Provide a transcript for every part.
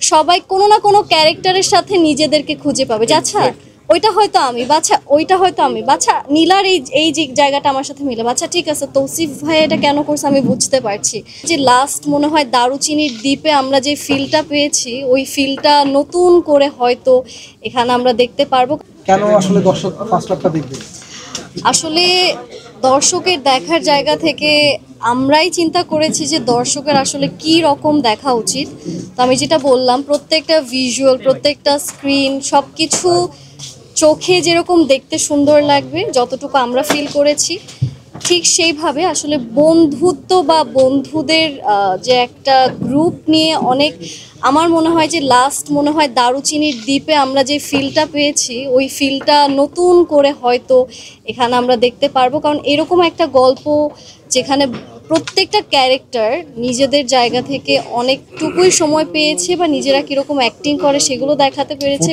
সবাই কোনো না কোনো ক্যারেক্টারের সাথে নিজেদেরকে খুঁজে পাবে যে আচ্ছা ওইটা হয়তো আমি, বাচ্চা ওইটা হয়তো আমি, বাচ্চা নীলার এই যে জায়গাটা আমার সাথে মিলে, বাচ্চা ঠিক আছে তৌসিফ ভাই এটা কেন করছে আমি বুঝতে পারছি। যে লাস্ট মনে হয় দারুচিনির দ্বীপে আমরা যে ফিলটা পেয়েছি ওই ফিলটা নতুন করে হয়তো এখানে আমরা দেখতে পারবো। কেন আসলে দর্শক ফার্স্ট হাফটা দেখবে? আসলে দর্শকের দেখার জায়গা থেকে আমরাই চিন্তা করেছি যে দর্শকের আসলে কি রকম দেখা উচিত। তো আমি যেটা বললাম, প্রত্যেকটা ভিজুয়াল, প্রত্যেকটা স্ক্রিন, সব কিছু চোখে যেরকম দেখতে সুন্দর লাগবে, যতটুকু আমরা ফিল করেছি ঠিক সেইভাবে আসলে বন্ধুত্ব বা বন্ধুদের যে একটা গ্রুপ নিয়ে অনেক, আমার মনে হয় যে লাস্ট মনে হয় দারুচিনির দ্বীপে আমরা যে ফিলটা পেয়েছি ওই ফিলটা নতুন করে হয়তো এখানে আমরা দেখতে পারবো। কারণ এরকম একটা গল্প যেখানে প্রত্যেকটা ক্যারেক্টার নিজেদের জায়গা থেকে অনেকটুকুই সময় পেয়েছে বা নিজেরা কিরকম অ্যাক্টিং করে সেগুলো দেখাতে পেরেছে।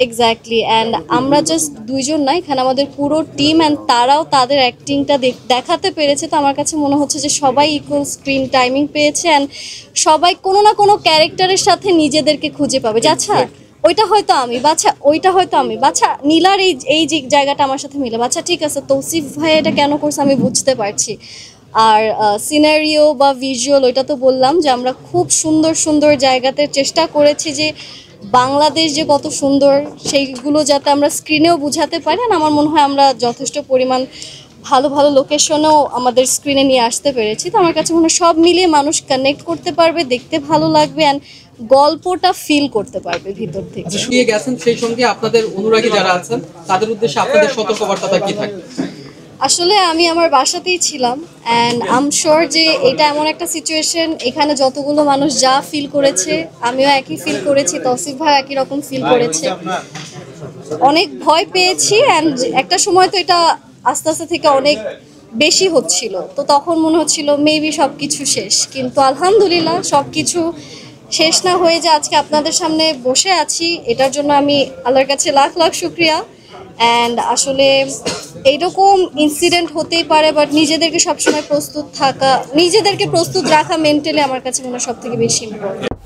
এক্স্যাক্টলি, অ্যান্ড আমরা জাস্ট দুইজন না, এখানে আমাদের পুরো টিম অ্যান্ড তারাও তাদের অ্যাক্টিংটা দেখাতে পেরেছে। তো আমার কাছে মনে হচ্ছে যে সবাই ইকুয়াল স্ক্রিন টাইমিং পেয়েছে অ্যান্ড সবাই কোনো না কোনো ক্যারেক্টারের সাথে নিজেদেরকে খুঁজে পাবে যে আচ্ছা ওইটা হয়তো আমি, বাচ্চা ওইটা হয়তো আমি, বাচ্চা নীলার এই যে জায়গাটা আমার সাথে মিলে, বাচ্চা ঠিক আছে তৌসিফ ভাই এটা কেন করছে আমি বুঝতে পারছি। আর সিনারিও বা ভিজুয়াল ওইটা তো বললাম যে আমরা খুব সুন্দর সুন্দর জায়গাতে চেষ্টা করেছি যে বাংলাদেশ যে কত সুন্দর সেইগুলো যাতে আমরা স্ক্রিনেও বুঝাতে পারি। আর আমার মনে হয় আমরা যথেষ্ট পরিমাণ ভালো ভালো লোকেশনেও আমাদের স্ক্রিনে নিয়ে আসতে পেরেছি। তো আমার কাছে মনে হয় সব মিলিয়ে মানুষ কানেক্ট করতে পারবে, দেখতে ভালো লাগবে অ্যান্ড গল্পটা ফিল করতে পারবে ভিতর থেকে। শুয়ে গেছেন, সেই সঙ্গে আপনাদের অনুরাগী যারা আছেন তাদের উদ্দেশ্যে আপনাদের সতর্কবার্তাটা কি থাকবে? আসলে আমি আমার বাসাতেই ছিলাম অ্যান্ড আই এম শিওর যে এটা এমন একটা সিচুয়েশন, এখানে যতগুলো মানুষ যা ফিল করেছে আমিও একই ফিল করেছি, তৌসিফ ভাই একই রকম ফিল করেছে। অনেক ভয় পেয়েছি অ্যান্ড একটা সময় তো এটা আস্তে আস্তে থেকে অনেক বেশি হচ্ছিল, তো তখন মনে হচ্ছিল মেবি সব কিছু শেষ, কিন্তু আলহামদুলিল্লাহ সব কিছু শেষ না হয়ে যে আজকে আপনাদের সামনে বসে আছি, এটার জন্য আমি আল্লাহর কাছে লাখ লাখ শুকরিয়া। অ্যান্ড আসলে এইরকম ইনসিডেন্ট হতেই পারে, বাট নিজেদেরকে সবসময় প্রস্তুত থাকা, নিজেদেরকে প্রস্তুত রাখা মেন্টালি আমার কাছে মনে হয় সব থেকে বেশি ইম্পর্টেন্ট।